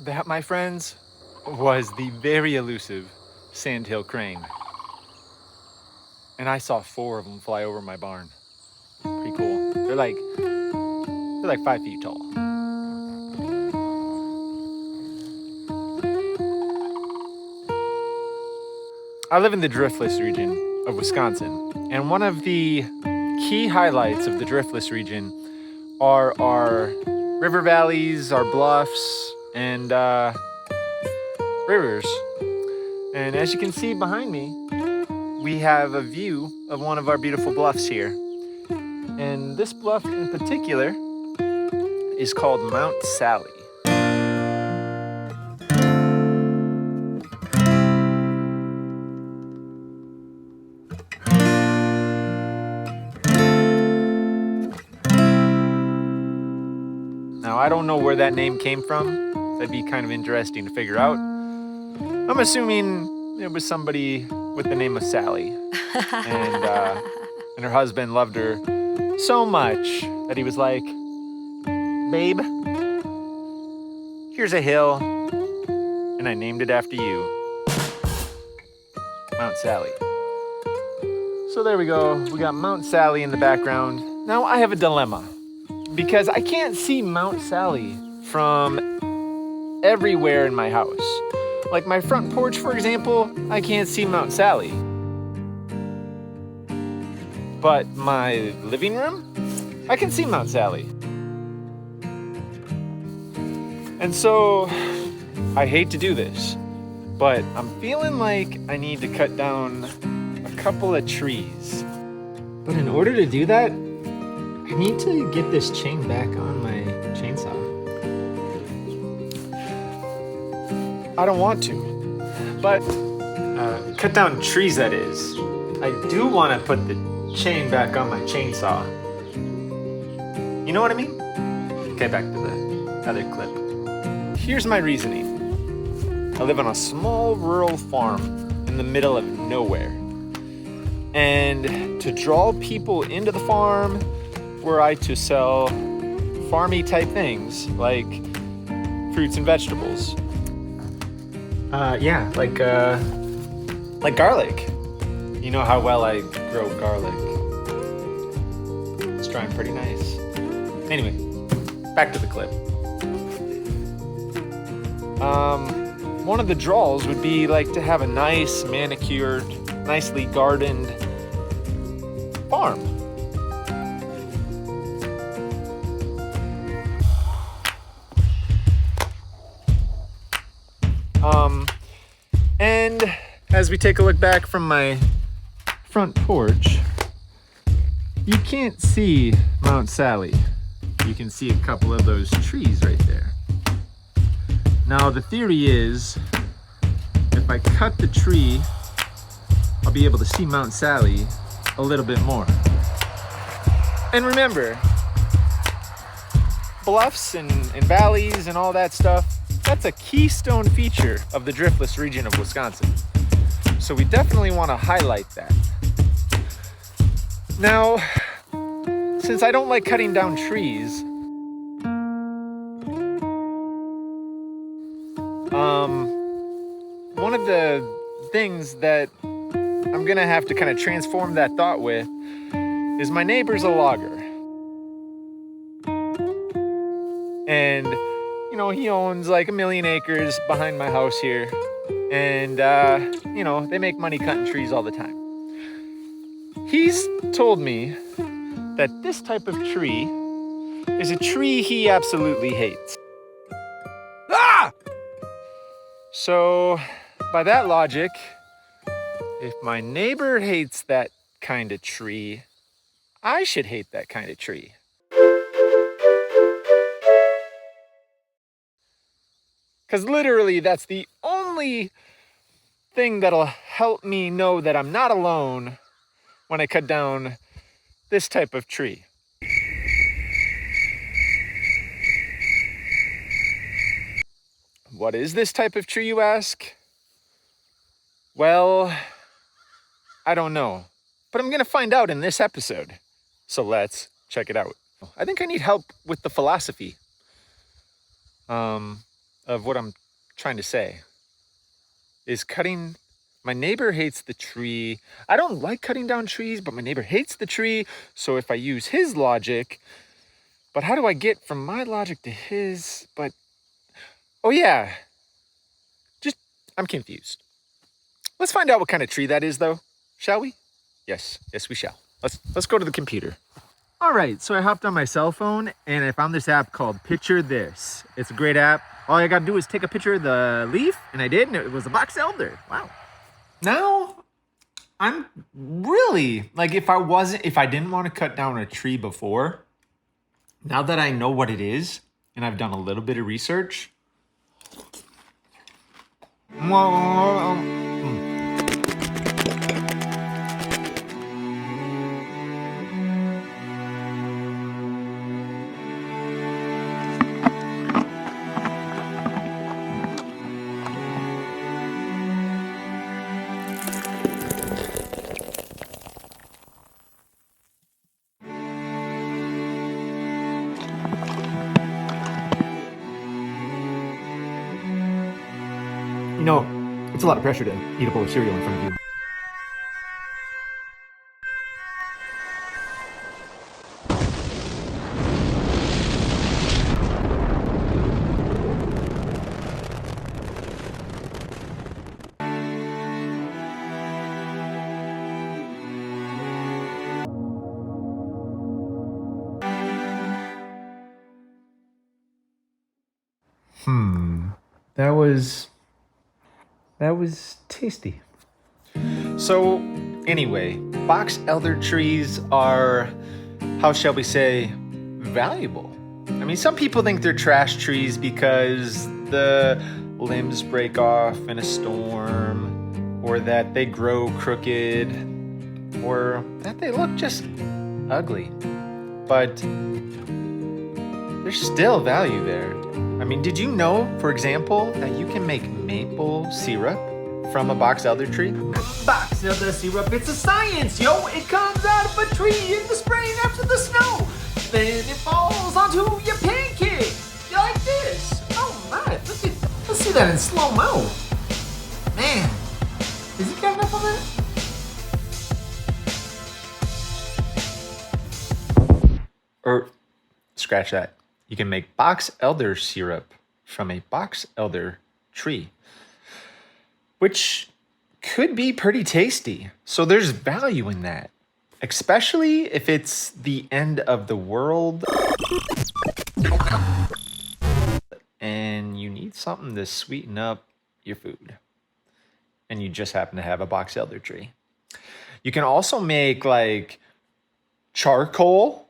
That, my friends, was the very elusive sandhill crane. And I saw 4 of them fly over my barn. Pretty cool. They're like 5 feet tall. I live in the Driftless region of Wisconsin, and one of the key highlights of the Driftless region are our river valleys, our bluffs, and rivers. And as you can see behind me, we have a view of one of our beautiful bluffs here. And this bluff in particular is called Mount Sally. Now, I don't know where that name came from. That'd be kind of interesting to figure out. I'm assuming it was somebody with the name of Sally. And her husband loved her so much that he was like, babe, here's a hill, and I named it after you. Mount Sally. So there we go. We got Mount Sally in the background. Now I have a dilemma, because I can't see Mount Sally from everywhere in my house. Like my front porch, for example, I can't see Mount Sally. But my living room, I can see Mount Sally. And so, I hate to do this, but I'm feeling like I need to cut down a couple of trees. But in order to do that, I need to get this chain back on my chainsaw. I don't want to, but cut down trees, that is. I do want to put the chain back on my chainsaw. You know what I mean? Okay, back to the other clip. Here's my reasoning. I live on a small rural farm in the middle of nowhere. And to draw people into the farm, were I to sell farmy type things like fruits and vegetables. Like garlic. You know how well I grow garlic. It's drying pretty nice. Anyway, back to the clip. One of the draws would be like to have a nice manicured, nicely gardened farm. And as we take a look back from my front porch, you can't see Mount Sally. You can see a couple of those trees right there. Now the theory is, if I cut the tree, I'll be able to see Mount Sally a little bit more. And remember, bluffs and valleys and all that stuff, that's a keystone feature of the Driftless region of Wisconsin. So we definitely want to highlight that. Now, since I don't like cutting down trees, one of the things that I'm gonna have to kind of transform that thought with is my neighbor's a logger. And, you know, he owns like 1 million acres behind my house here. And, you know, they make money cutting trees all the time. He's told me that this type of tree is a tree he absolutely hates. Ah! So, by that logic, if my neighbor hates that kind of tree, I should hate that kind of tree. Because literally, that's the only thing that'll help me know that I'm not alone when I cut down this type of tree. What is this type of tree, you ask? Well, I don't know, but I'm gonna find out in this episode. So let's check it out. I think I need help with the philosophy. of what I'm trying to say is cutting. My neighbor hates the tree. I don't like cutting down trees, but my neighbor hates the tree. So if I use his logic, but how do I get from my logic to his? But, oh yeah, just, I'm confused. Let's find out what kind of tree that is though, shall we? Yes, we shall. Let's go to the computer. All right, so I hopped on my cell phone and I found this app called Picture This. It's a great app. All I gotta do is take a picture of the leaf, and I did, and it was a box elder. Wow. Now, I'm really, like, if I didn't want to cut down a tree before, now that I know what it is, and I've done a little bit of research, you know, it's a lot of pressure to eat a bowl of cereal in front of you. That was tasty. So anyway, box elder trees are, how shall we say, valuable. I mean, some people think they're trash trees because the limbs break off in a storm, or that they grow crooked, or that they look just ugly. But there's still value there. I mean, did you know, for example, that you can make maple syrup from a box elder tree? Box elder syrup, it's a science, yo! It comes out of a tree in the spring after the snow. Then it falls onto your pancake. You like this? Oh my, let's see that in slow-mo. Man, is it got enough of it? Or, scratch that. You can make box elder syrup from a box elder tree, which could be pretty tasty. So there's value in that, especially if it's the end of the world and you need something to sweeten up your food, and you just happen to have a box elder tree. You can also make like charcoal.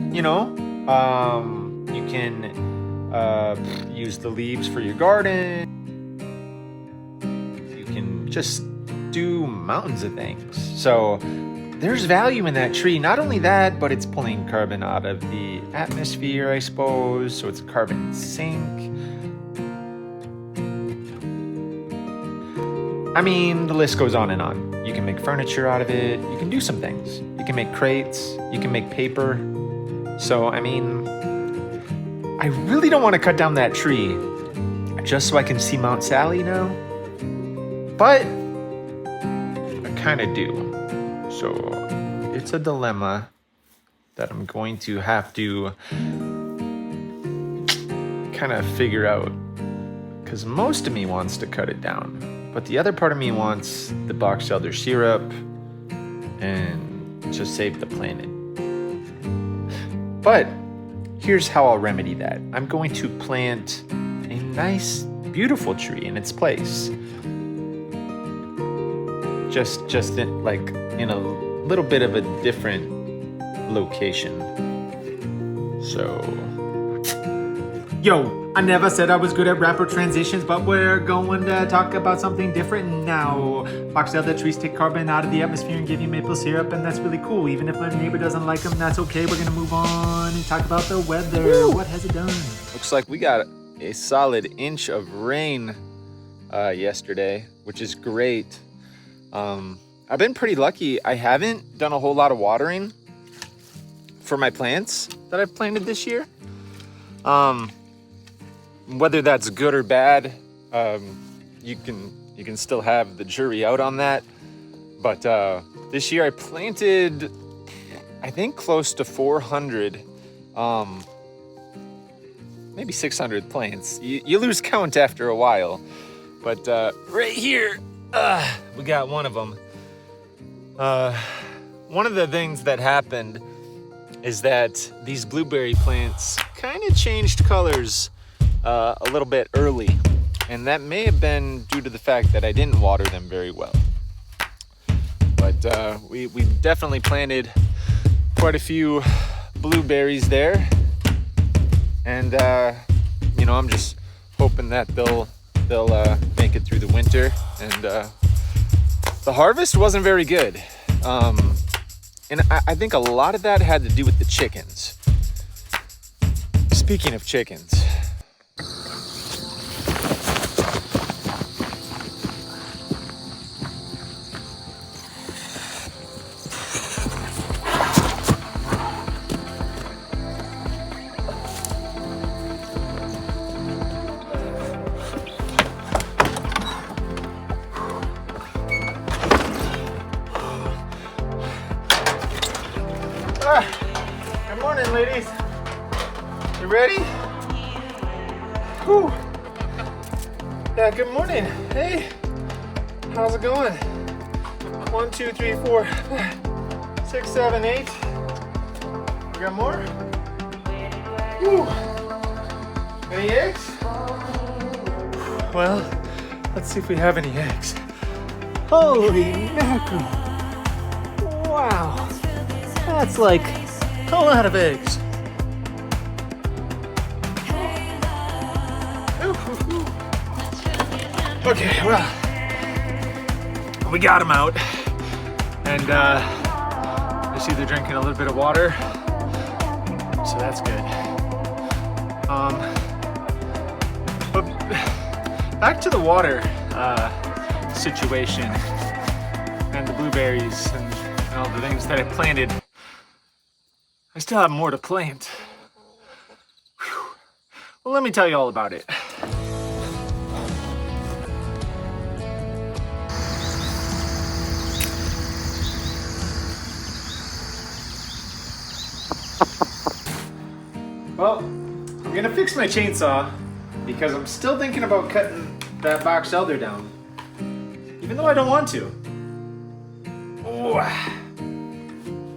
You know, you can use the leaves for your garden. You can just do mountains of things. So there's value in that tree. Not only that, but it's pulling carbon out of the atmosphere, I suppose. So it's a carbon sink. I mean, the list goes on and on. You can make furniture out of it. You can do some things. You can make crates. You can make paper. So, I mean, I really don't want to cut down that tree just so I can see Mount Sally now. But I kind of do. So it's a dilemma that I'm going to have to kind of figure out. Because most of me wants to cut it down. But the other part of me wants the box elder syrup and just save the planet. But here's how I'll remedy that. I'm going to plant a nice, beautiful tree in its place. Just in, like, in a little bit of a different location. So, yo, I never said I was good at rapper transitions, but we're going to talk about something different now. Box elder trees take carbon out of the atmosphere and give you maple syrup, and that's really cool. Even if my neighbor doesn't like them, that's okay. We're gonna move on and talk about the weather. Woo! What has it done? Looks like we got a solid inch of rain yesterday, which is great. I've been pretty lucky. I haven't done a whole lot of watering for my plants that I've planted this year. Whether that's good or bad, you can still have the jury out on that. But this year I planted, I think, close to 400, maybe 600 plants. You lose count after a while. But right here, we got one of them. One of the things that happened is that these blueberry plants kind of changed colors a little bit early. And that may have been due to the fact that I didn't water them very well. But we definitely planted quite a few blueberries there. And, you know, I'm just hoping that they'll make it through the winter. And the harvest wasn't very good. And I think a lot of that had to do with the chickens. Speaking of chickens. Good morning, ladies. You ready? Whew. Yeah, good morning. Hey, how's it going? 1, 2, 3, 4, 5, 6, 7, 8. We got more? Whew. Any eggs? Well, let's see if we have any eggs. Holy mackerel. Wow. That's like a lot of eggs. Okay, well, we got them out, and I see they're drinking a little bit of water, so that's good. But back to the water situation and the blueberries and all the things that I planted. I still have more to plant. Whew. Well, let me tell you all about it. Well, I'm gonna fix my chainsaw because I'm still thinking about cutting that box elder down, even though I don't want to. Oh,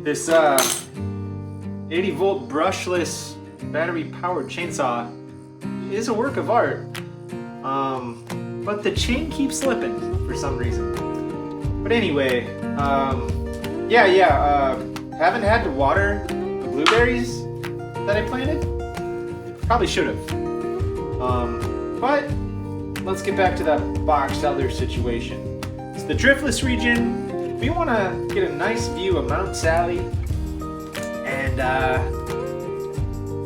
this 80-volt brushless battery-powered chainsaw is a work of art, but the chain keeps slipping for some reason. But anyway, haven't had to water the blueberries that I planted. Probably should have. But let's get back to that box elder situation. It's the Driftless Region. We want to get a nice view of Mount Sally, and I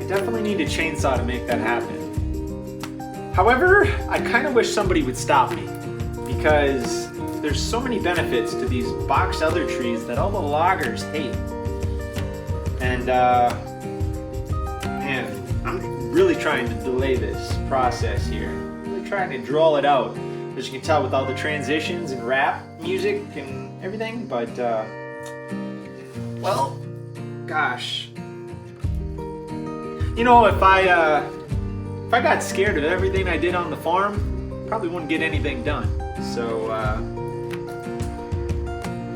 definitely need a chainsaw to make that happen. However, I kind of wish somebody would stop me, because there's so many benefits to these box elder trees that all the loggers hate. And man, I'm really trying to delay this process here. I'm really trying to draw it out, as you can tell with all the transitions and rap music and everything. But well, gosh, you know, if I got scared of everything I did on the farm, probably wouldn't get anything done. So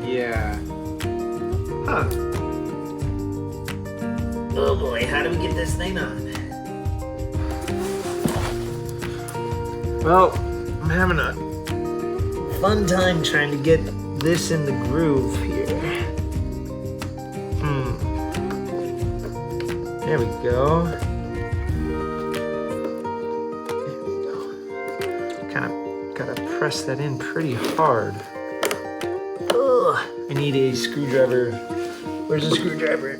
yeah. Huh. Oh boy, how do we get this thing on? Well, I'm having a fun time trying to get this in the groove here. There we go. There we go. Kind of gotta press that in pretty hard. Ugh, I need a screwdriver. Where's the screwdriver?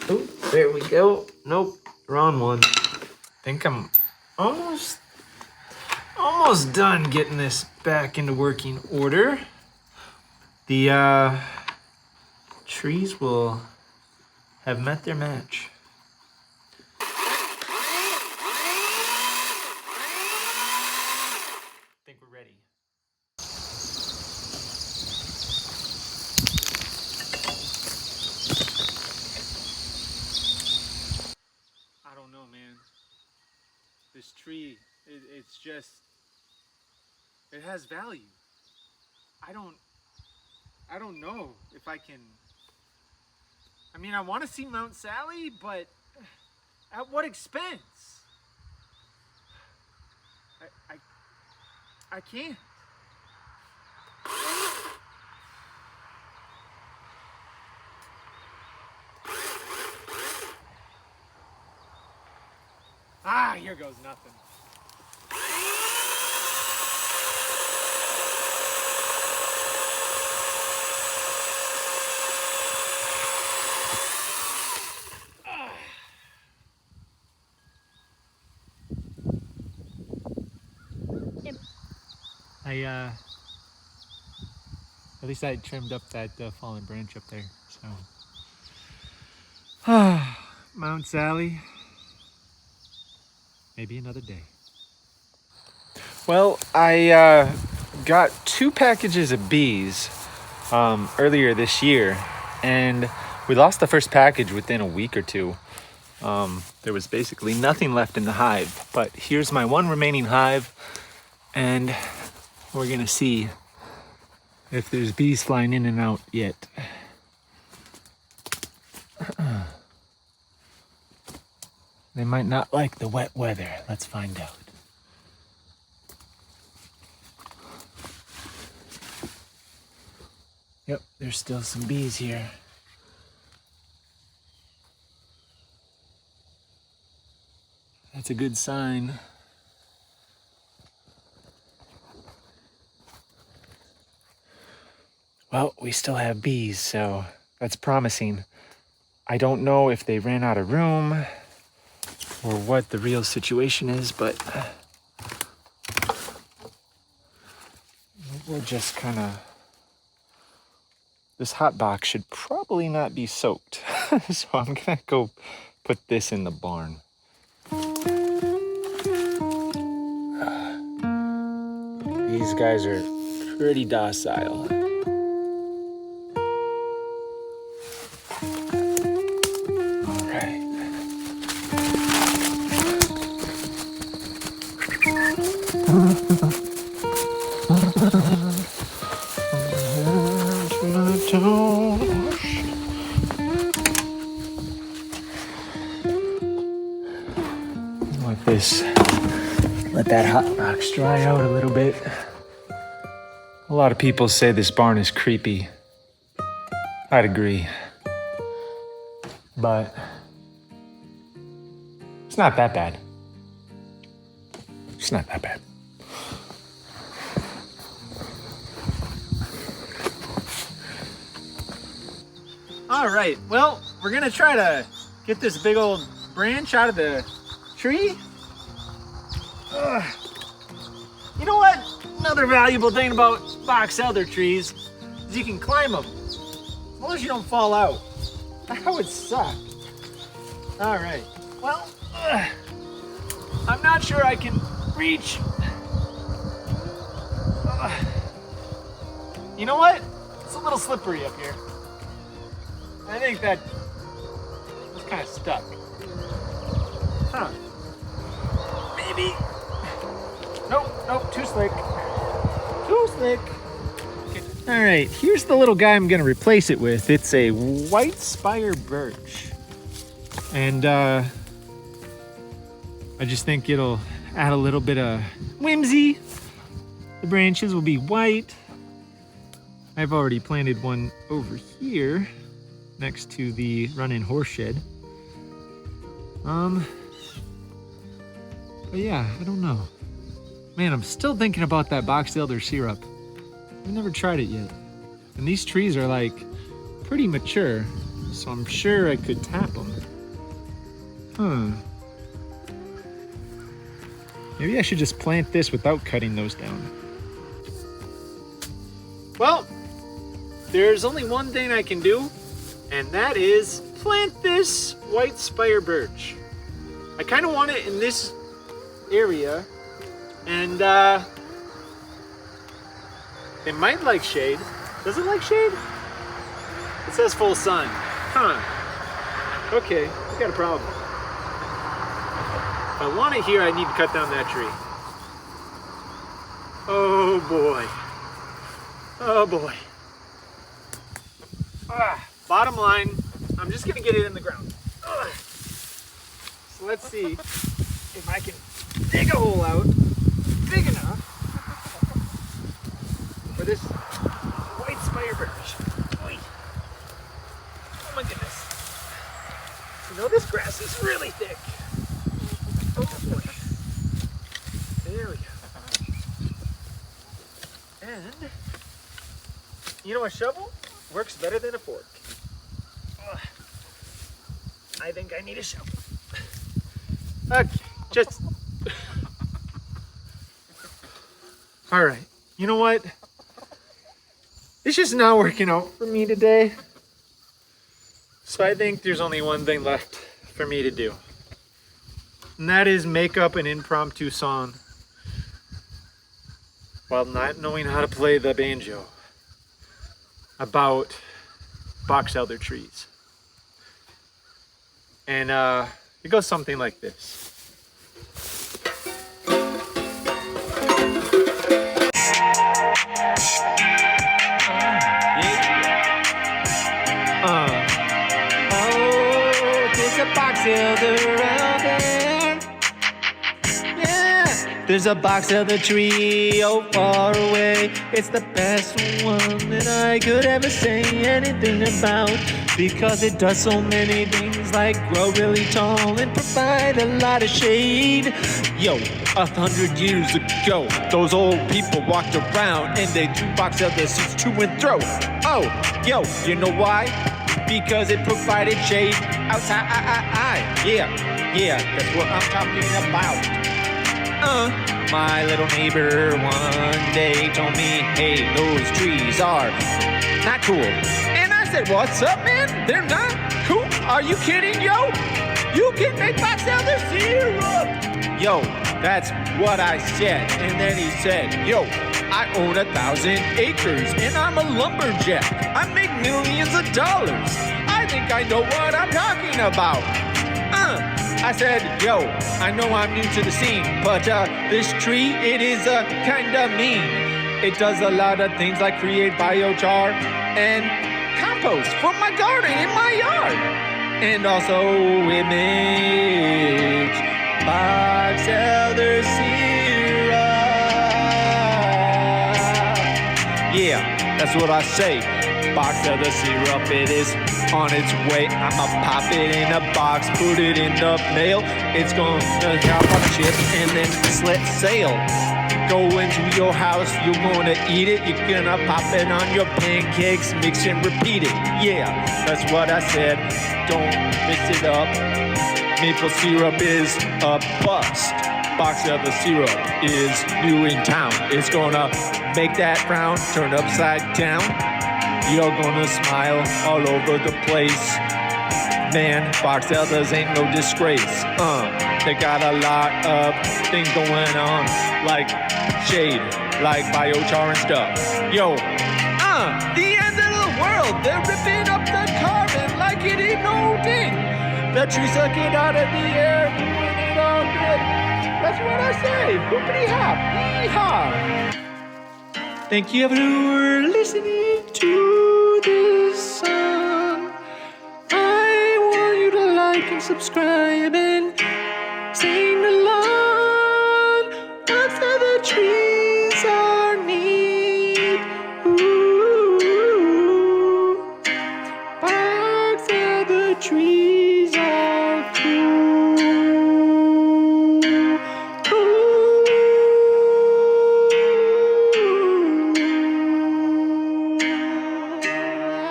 Oh, there we go. Nope, wrong one. I think I'm almost done getting this back into working order. The trees will have met their match. tree. It's just, it has value. I don't know if I can. I mean, I want to see Mount Sally, but at what expense? I can't. Ah, here goes nothing. At least I trimmed up that fallen branch up there, so. Mount Sally, maybe another day. Well, I got 2 packages of bees earlier this year, and we lost the first package within a week or 2. There was basically nothing left in the hive, but here's my one remaining hive, and we're gonna see if there's bees flying in and out yet. They might not like the wet weather. Let's find out. Yep, there's still some bees here. That's a good sign. Well, we still have bees, so that's promising. I don't know if they ran out of room or what the real situation is, but we're just kind of... This hot box should probably not be soaked, so I'm gonna go put this in the barn. These guys are pretty docile. Like this, let that hot box dry out a little bit. A lot of people say this barn is creepy. I'd agree, but it's not that bad. It's not that bad. All right, well, we're gonna try to get this big old branch out of the tree. You know what? Another valuable thing about box elder trees is you can climb them, as long as you don't fall out. That would suck. All right, well, I'm not sure I can reach. You know what? It's a little slippery up here. I think that was kind of stuck. Huh. Maybe. Nope, too slick. Too slick. Okay. All right, here's the little guy I'm gonna replace it with. It's a white spire birch. And I just think it'll add a little bit of whimsy. The branches will be white. I've already planted one over here next to the run-in horse shed. But yeah, I don't know. Man, I'm still thinking about that box elder syrup. I've never tried it yet. And these trees are like pretty mature, so I'm sure I could tap them. Maybe I should just plant this without cutting those down. Well, there's only one thing I can do, and that is plant this white spire birch. I kind of want it in this area, and it might like shade. Does it like shade? It says full sun. Huh. Okay, we got a problem. If I want it here, I need to cut down that tree. Oh boy. Oh boy. Bottom line, I'm just gonna get it in the ground. So let's see if I can dig a hole out big enough for this white spiderbush. Oy. Oh my goodness. You know, this grass is really thick. Oh boy. There we go. And you know, a shovel works better than a fork. I think I need a shovel. Okay, just... All right, you know what? It's just not working out for me today. So I think there's only one thing left for me to do. And that is make up an impromptu song while not knowing how to play the banjo about box elder trees. And it goes something like this. Oh, there's a box elder out there. Yeah, there's a box elder tree, oh, far away. It's the best one that I could ever say anything about, because it does so many things, like grow really tall and provide a lot of shade. Yo, 100 years ago, those old people walked around and they threw box elder seeds to and fro. Oh, yo, you know why? Because it provided shade outside. Yeah, that's what I'm talking about. My little neighbor one day told me, hey, those trees are not cool. And I said, what's up, man? They're not cool? Are you kidding, yo? You can make box elder syrup. Yo, that's what I said. And then he said, yo, I own 1,000 acres and I'm a lumberjack. I make millions of dollars. I think I know what I'm talking about. I said, yo, I know I'm new to the scene, but this tree, it is kinda mean. It does a lot of things like create biochar and compost for my garden in my yard. And also it makes box elder syrup. Yeah, that's what I say. Box elder syrup, it is on its way. I'ma pop it in a box, put it in the mail. It's gonna drop a chip and then set sail. Go into your house, you're gonna eat it. You're gonna pop it on your pancakes, mix and repeat it. Yeah, that's what I said. Don't mix it up. Maple syrup is a bust. Box elder syrup is new in town. It's gonna make that frown turn upside down. You're gonna smile all over the place. Man, box elders ain't no disgrace. They got a lot of things going on, like shade, like biochar and stuff. Yo, the end of the world. They're ripping up the carbon like it ain't no thing. The trees suck it out of the air, doing it all good. That's what I say. Whoopity hop, yee-haw. Thank you for listening to this song. I want you to like and subscribe and sing along. After the trees are neat. Ooh, after the trees are cool.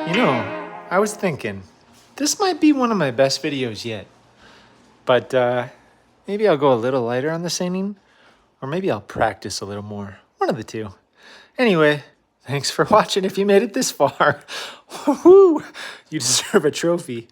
You know, I was thinking, this might be one of my best videos yet. But maybe I'll go a little lighter on the singing, or maybe I'll practice a little more. One of the two. Anyway, thanks for watching if you made it this far. Woohoo! You deserve a trophy.